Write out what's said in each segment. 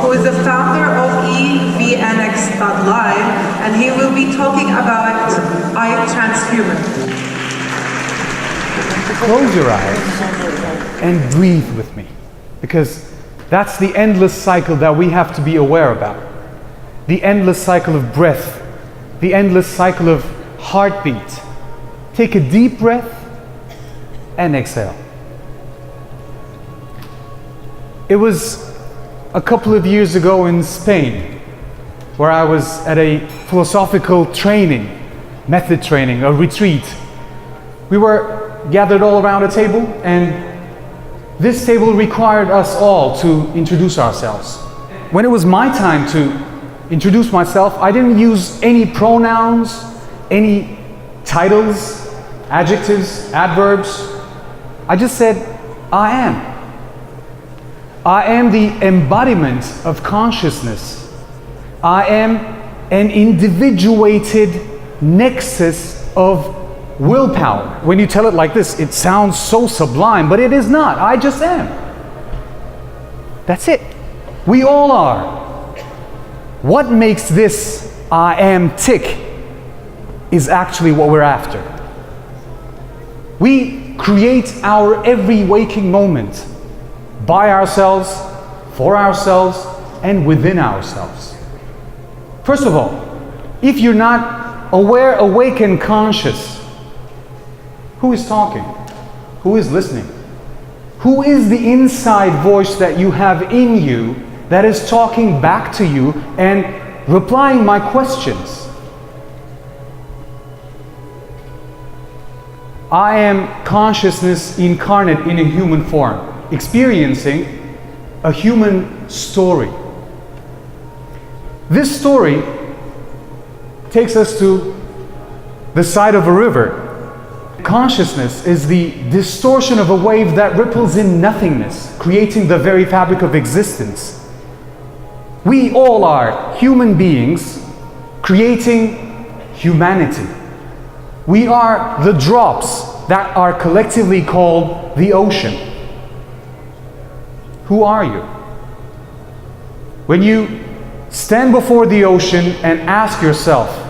who is the founder of EVNX.LIVE, and he will be talking about iTranshuman. Close your eyes and breathe with me, because that's the endless cycle that we have to be aware about. The endless cycle of breath, the endless cycle of heartbeat. Take a deep breath and exhale. It was a couple of years ago in Spain, where I was at a philosophical training, method training, a retreat. We were gathered all around a table, and this table required us all to introduce ourselves. When it was my time to introduce myself, I didn't use any pronouns, any titles, adjectives, adverbs. I just said, I am. I am the embodiment of consciousness. I am an individuated nexus of willpower. When you tell it like this, it sounds so sublime, but it is not. I just am. That's it. We all are. What makes this I am tick is actually what we're after. We create our every waking moment by ourselves, for ourselves, and within ourselves. First of all, if you're not aware, awake, and conscious, who is talking? Who is listening? Who is the inside voice that you have in you that is talking back to you and replying my questions? I am consciousness incarnate in a human form, experiencing a human story. This story takes us to the side of a river. Consciousness is the distortion of a wave that ripples in nothingness, creating the very fabric of existence. We all are human beings creating humanity. We are the drops that are collectively called the ocean. Who are you? When you stand before the ocean and ask yourself,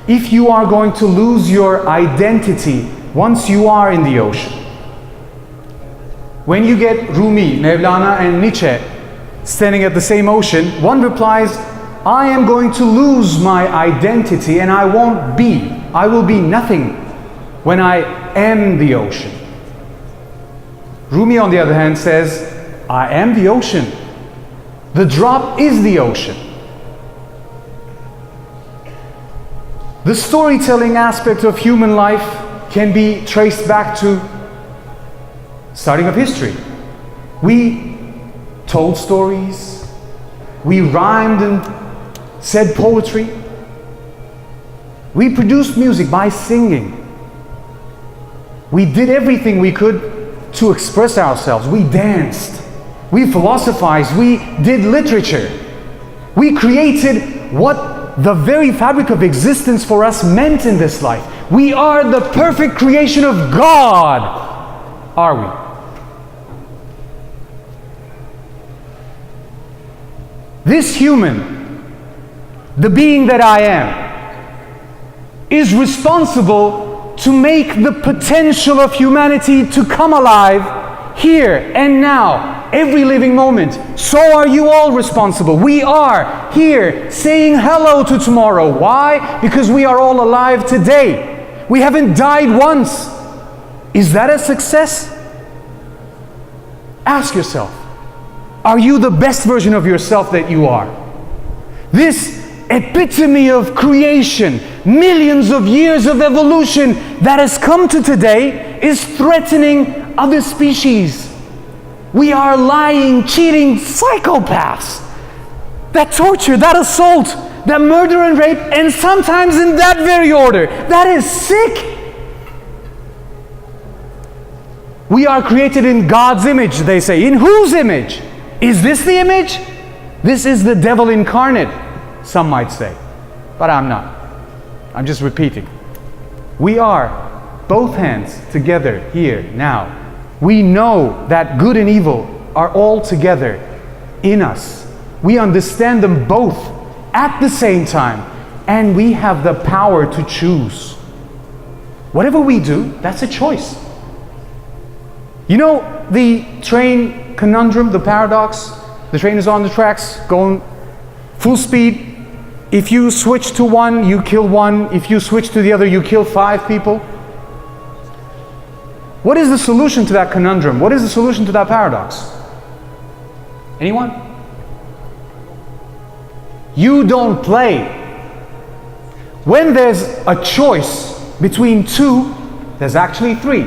if you are going to lose your identity once you are in the ocean. When you get Rumi, Mevlana, and Nietzsche standing at the same ocean, one replies, I am going to lose my identity and I won't be. I will be nothing when I am the ocean. Rumi, on the other hand, says, I am the ocean. The drop is the ocean. The storytelling aspect of human life can be traced back to starting of history. We told stories, we rhymed and said poetry, we produced music by singing. We did everything we could to express ourselves. We danced, we philosophized, we did literature. We created what the very fabric of existence for us meant in this life. We are the perfect creation of God, are we? This human, the being that I am, is responsible to make the potential of humanity to come alive here and now, every living moment. So are you all responsible. We are here saying hello to tomorrow. Why? Because we are all alive today. We haven't died once. Is that a success? Ask yourself, are you the best version of yourself that you are? This epitome of creation, millions of years of evolution that has come to today is threatening other species. We are lying, cheating psychopaths that torture, that assault, that murder and rape, and sometimes in that very order. That is sick. We are created in God's image, they say. In whose image? Is this the image? This is the devil incarnate, some might say. But I'm not. I'm just repeating. We are both hands together here now. We know that good and evil are all together in us. we understand them both at the same time, and we have the power to choose. Whatever we do, that's a choice. You know the train conundrum, the paradox? The train is on the tracks, going full speed. If you switch to one, you kill one. If you switch to the other, you kill 5 people. What is the solution to that conundrum? What is the solution to that paradox? Anyone? You don't play. When there's a choice between 2, there's actually 3.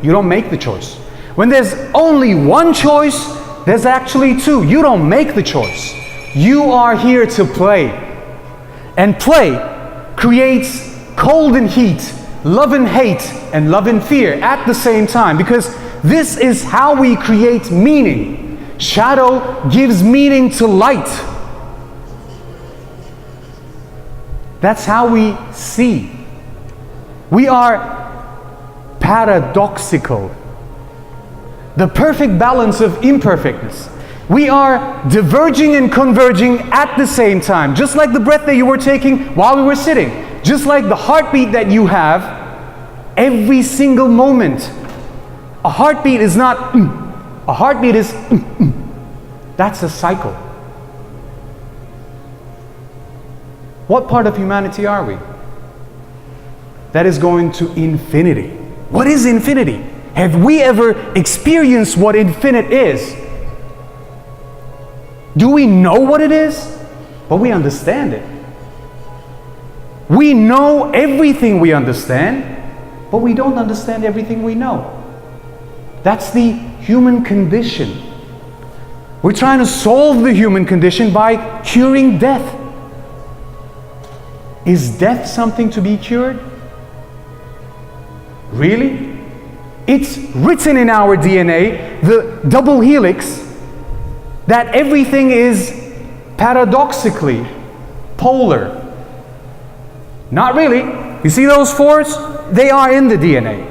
You don't make the choice. When there's only one choice, there's actually 2. You don't make the choice. You are here to play. And play creates cold and heat, love and hate, and love and fear at the same time, because this is how we create meaning. Shadow gives meaning to light. That's how we see. We are paradoxical. The perfect balance of imperfectness. We are diverging and converging at the same time. Just like the breath that you were taking while we were sitting. Just like the heartbeat that you have every single moment. A heartbeat is not a heartbeat is That's a cycle. What part of humanity are we? That is going to infinity. What is infinity? Have we ever experienced what infinite is? Do we know what it is? But we understand it. We know everything we understand, but we don't understand everything we know. That's the human condition. We're trying to solve the human condition by curing death. Is death something to be cured? Really? It's written in our DNA, the double helix, that everything is paradoxically polar. Not really. You see those 4s? They are in the DNA.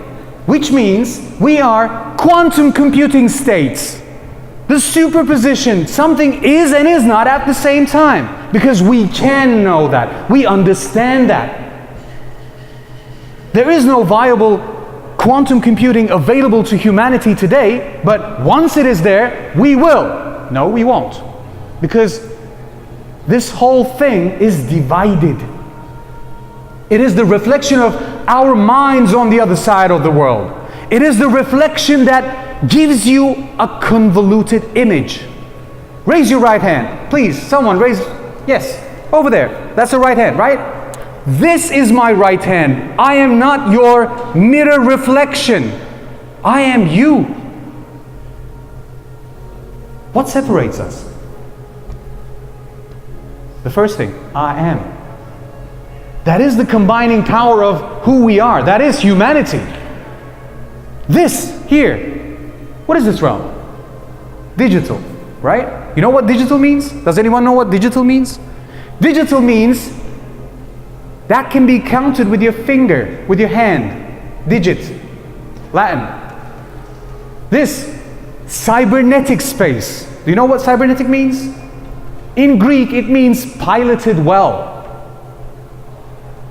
Which means we are quantum computing states. The superposition, something is and is not at the same time. Because we can know that. We understand that. There is no viable quantum computing available to humanity today, but once it is there, we will. No, we won't. Because this whole thing is divided. It is the reflection of our minds on the other side of the world. It is the reflection that gives you a convoluted image. Raise your right hand. Please, someone raise. Yes, over there. That's the right hand, right? This is my right hand. I am not your mirror reflection. I am you. What separates us? The first thing, I am. That is the combining power of who we are. That is humanity. This here, what is this realm? Digital, right? You know what digital means? Does anyone know what digital means? Digital means that can be counted with your finger, with your hand. Digit, Latin. This, cybernetic space. Do you know what cybernetic means? In Greek, it means piloted well.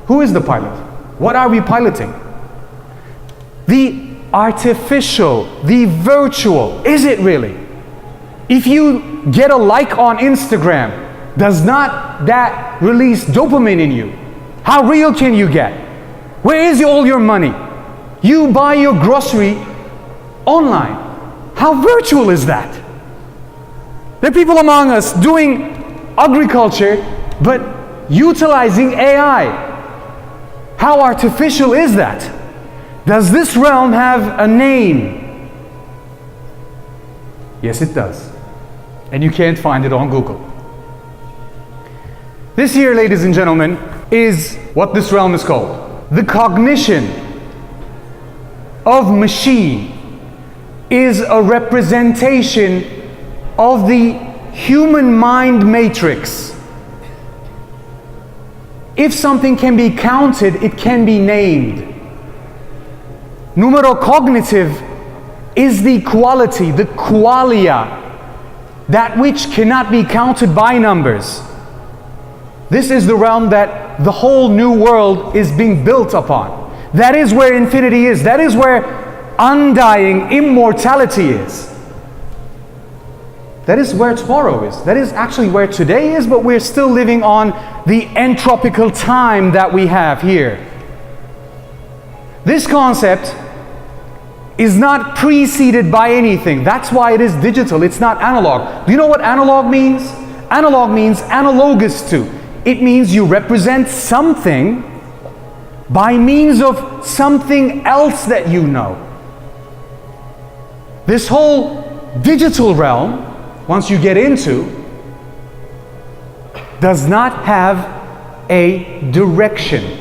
Who is the pilot? What are we piloting? The artificial, the virtual. Is it really? If you get a like on Instagram, does not that release dopamine in you? How real can you get? Where is all your money? You buy your grocery online. How virtual is that? There are people among us doing agriculture, but utilizing AI. How artificial is that? Does this realm have a name? Yes, it does. And you can't find it on Google. This here, ladies and gentlemen, is what this realm is called. The cognition of machine is a representation of the human mind matrix. If something can be counted, it can be named. Numerocognitive is the quality, the qualia that which cannot be counted by numbers. This is the realm that the whole new world is being built upon. That is where infinity is. That is where undying immortality is. That is where tomorrow is. That is actually where today is, but we're still living on the entropical time that we have here. This concept is not preceded by anything. That's why it is digital. It's not analog. Do you know what analog means? Analog means analogous to. It means you represent something by means of something else that you know. This whole digital realm, once you get into, does not have a direction.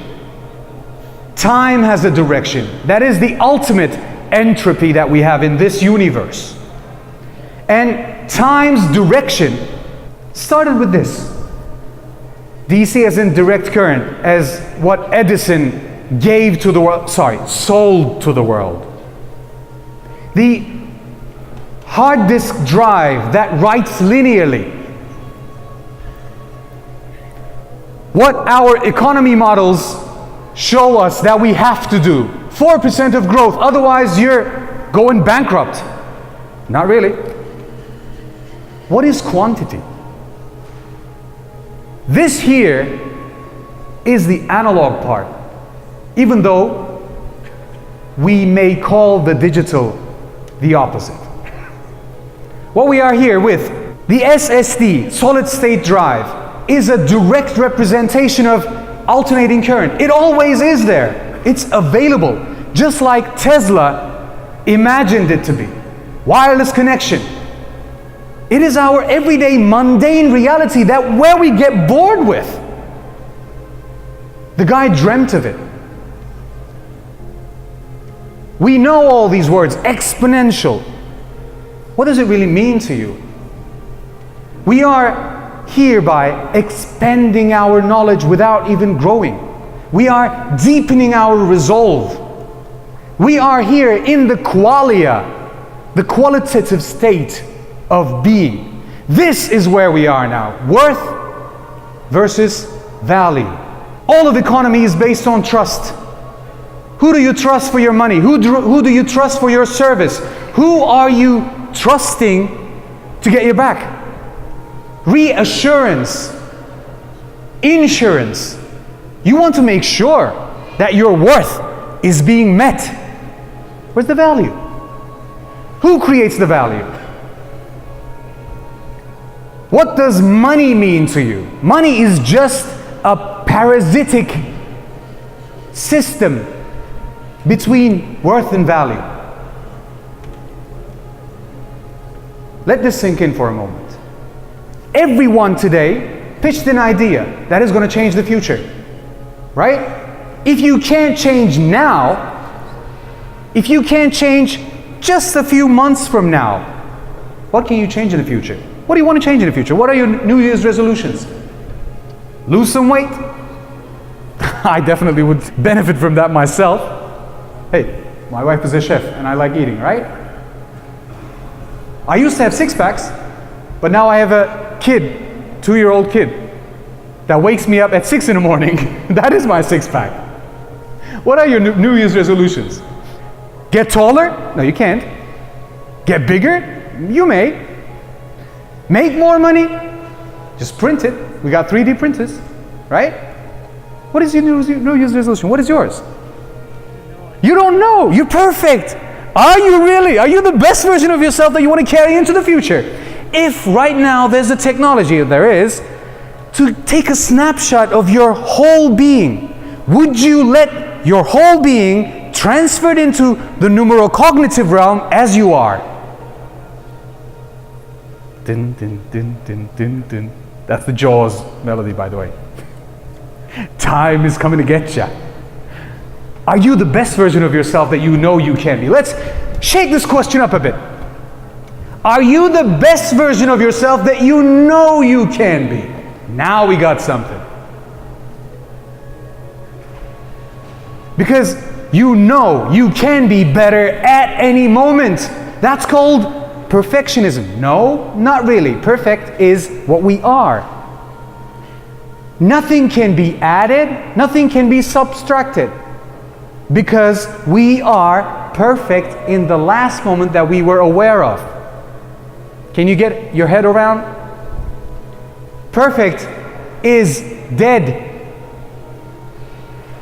Time has a direction. That is the ultimate entropy that we have in this universe. And time's direction started with this. DC as in direct current, as what Edison gave to the world, sold to the world. The hard disk drive that writes linearly. What our economy models show us that we have to do. 4% of growth, otherwise you're going bankrupt. Not really. What is quantity? This here is the analog part. Even though we may call the digital the opposite. What we are here with, the SSD, solid state drive, is a direct representation of alternating current. It always is there. It's available. Just like Tesla imagined it to be. Wireless connection. It is our everyday mundane reality that where we get bored with. The guy dreamt of it. We know all these words, exponential. What does it really mean to you? We are hereby expanding our knowledge without even growing. We are deepening our resolve. We are here in the qualia, the qualitative state of being. This is where we are now. Worth versus value. All of economy is based on trust. Who do you trust for your money? Who do you trust for your service? Who are you trusting to get your back? Reassurance, insurance. You want to make sure that your worth is being met. Where's the value? Who creates the value? What does money mean to you? Money is just a parasitic system between worth and value. Let this sink in for a moment. Everyone today pitched an idea that is going to change the future, right? If you can't change now, if you can't change just a few months from now, what can you change in the future? What do you want to change in the future? What are your New Year's resolutions? Lose some weight? I definitely would benefit from that myself. Hey, my wife is a chef and I like eating, right? I used to have six-packs, but now I have a kid, 2-year-old kid, that wakes me up at 6 in the morning. That is my six-pack. What are your New Year's resolutions? Get taller? No, you can't. Get bigger? You may. Make more money? Just print it. We got 3D printers, right? What is your New Year's resolution? What is yours? You don't know. You're perfect. Are you really? Are you the best version of yourself that you want to carry into the future? If right now there's a technology, there is, to take a snapshot of your whole being, would you let your whole being transferred into the numerocognitive realm as you are? Din, din, din, din, din, din. That's the Jaws melody, by the way. Time is coming to get ya. Are you the best version of yourself that you know you can be? Let's shake this question up a bit. Are you the best version of yourself that you know you can be? Now we got something. Because you know you can be better at any moment. That's called perfectionism. No, not really. Perfect is what we are. Nothing can be added, nothing can be subtracted, because we are perfect in the last moment that we were aware of. Can you get your head around? Perfect is dead.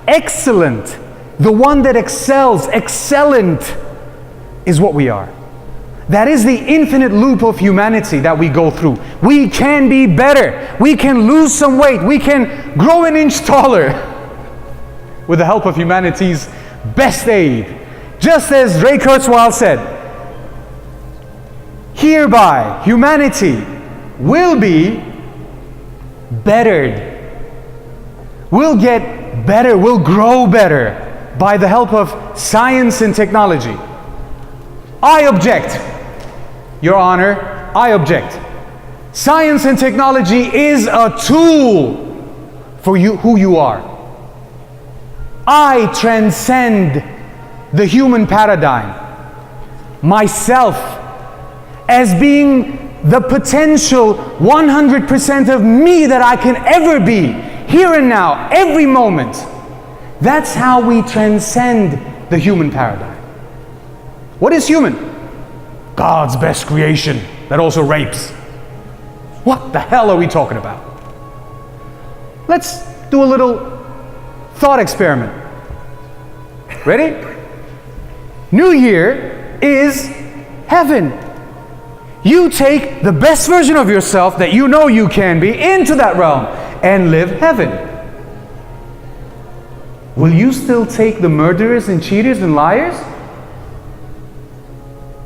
Excellent, the one that excels, excellent, is what we are. That is the infinite loop of humanity that we go through. We can be better. We can lose some weight. We can grow an inch taller with the help of humanity's best aid. Just as Ray Kurzweil said, hereby humanity will be bettered. We'll get better, we'll grow better by the help of science and technology. I object. Your Honor, I object. Science and technology is a tool for you, who you are. I transcend the human paradigm, myself, as being the potential 100% of me that I can ever be, here and now, every moment. That's how we transcend the human paradigm. What is human? God's best creation that also rapes. What the hell are we talking about? Let's do a little thought experiment. Ready? New Year is heaven. You take the best version of yourself that you know you can be into that realm and live heaven. Will you still take the murderers and cheaters and liars?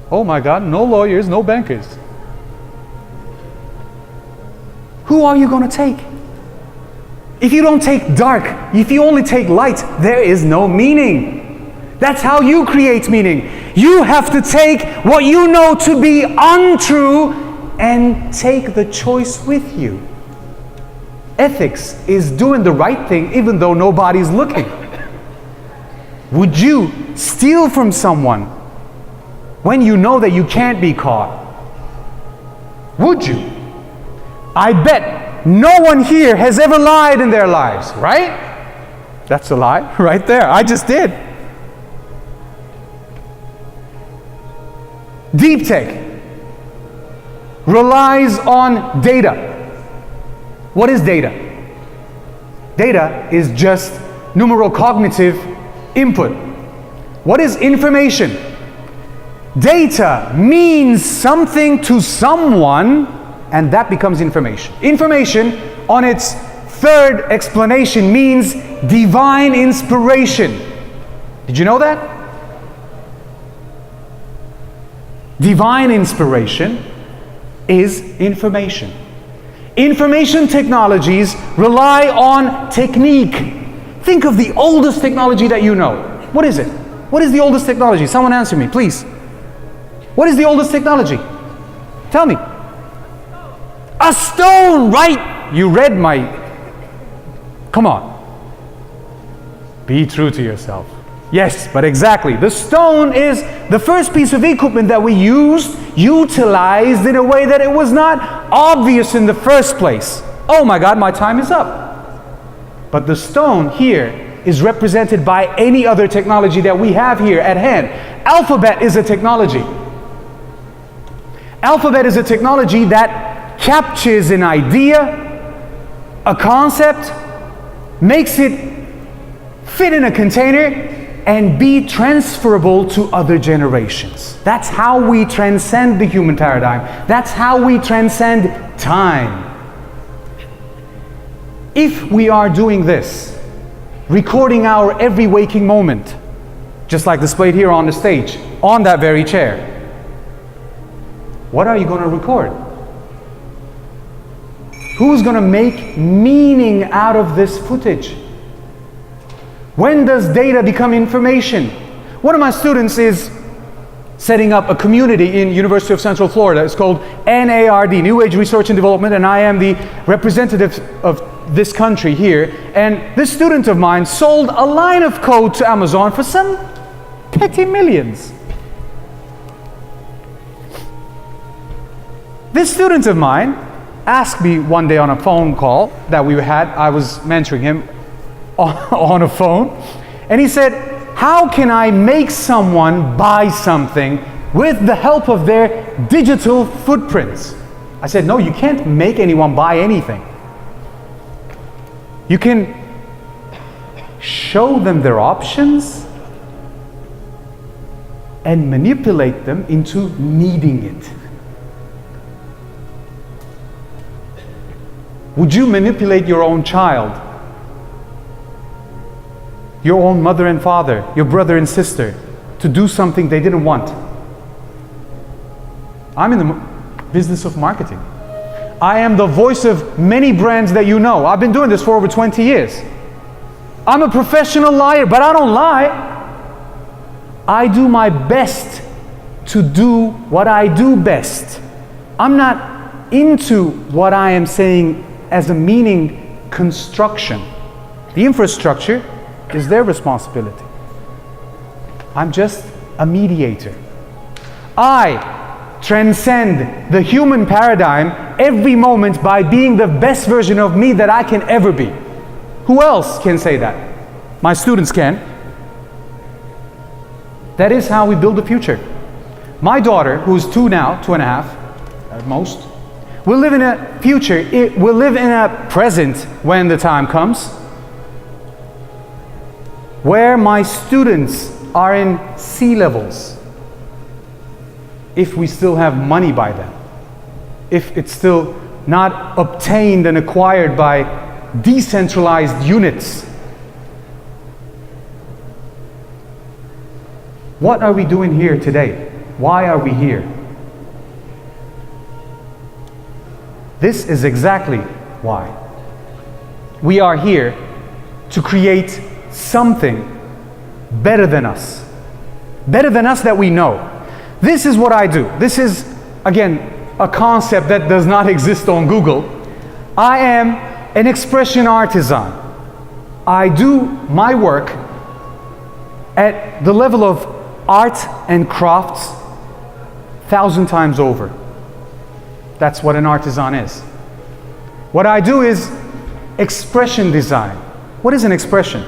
Oh my God, no lawyers, no bankers. Who are you going to take? If you don't take dark, if you only take light, there is no meaning. That's how you create meaning. You have to take what you know to be untrue and take the choice with you. Ethics is doing the right thing even though nobody's looking. Would you steal from someone when you know that you can't be caught? Would you? I bet no one here has ever lied in their lives, right? That's a lie right there. I just did. Deep tech relies on data. What is data? Data is just numerocognitive input. What is information? Data means something to someone, and that becomes information. Information, on its third explanation, means divine inspiration. Did you know that? Divine inspiration is information. Information technologies rely on technique. Think of the oldest technology that you know. What is it? What is the oldest technology? Someone answer me, please. What is the oldest technology? Tell me. A stone, right? You read my... Come on. Be true to yourself. Yes, but exactly. The stone is the first piece of equipment that we utilized in a way that it was not obvious in the first place. Oh my God, my time is up. But the stone here is represented by any other technology that we have here at hand. Alphabet is a technology. Alphabet is a technology that captures an idea, a concept, makes it fit in a container, and be transferable to other generations. That's how we transcend the human paradigm. That's how we transcend time. If we are doing this, recording our every waking moment, just like displayed here on the stage, on that very chair, what are you going to record? Who's going to make meaning out of this footage? When does data become information? One of my students is setting up a community in University of Central Florida. It's called NARD, New Age Research and Development, and I am the representative of this country here. And this student of mine sold a line of code to Amazon for some petty millions. This student of mine asked me one day on a phone call that we had, I was mentoring him on a phone, and he said, how can I make someone buy something with the help of their digital footprints? I said, no, you can't make anyone buy anything. You can show them their options and manipulate them into needing it. Would you manipulate your own child, your own mother and father, your brother and sister, to do something they didn't want? I'm in the business of marketing. I am the voice of many brands that you know. I've been doing this for over 20 years. I'm a professional liar, but I don't lie. I do my best to do what I do best. I'm not into what I am saying as a meaning construction. The infrastructure is their responsibility. I'm just a mediator. I transcend the human paradigm every moment by being the best version of me that I can ever be. Who else can say that? My students can. That is how we build the future. My daughter, who's 2 now, 2.5 at most, will live in a future, will live in a present when the time comes, where my students are in sea levels, if we still have money by then, if it's still not obtained and acquired by decentralized units. What are we doing here today? Why are we here? This is exactly why. We are here to create something better than us that we know. This is what I do. This is, again, a concept that does not exist on Google. I am an expression artisan. I do my work at the level of art and crafts 1,000 times over. That's what an artisan is. What I do is expression design. What is an expression?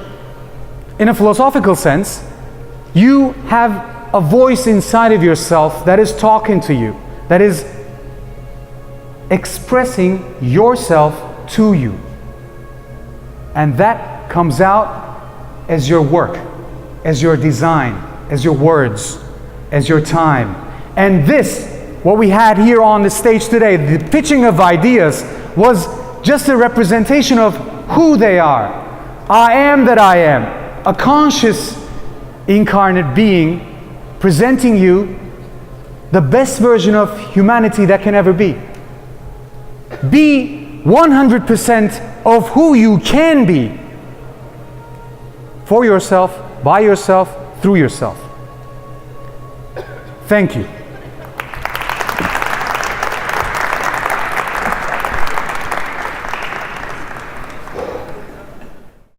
In a philosophical sense, you have a voice inside of yourself that is talking to you, that is expressing yourself to you. And that comes out as your work, as your design, as your words, as your time. And this, what we had here on the stage today, the pitching of ideas, was just a representation of who they are. I am that I am, a conscious incarnate being presenting you the best version of humanity that can ever be. Be 100% of who you can be, for yourself, by yourself, through yourself. Thank you.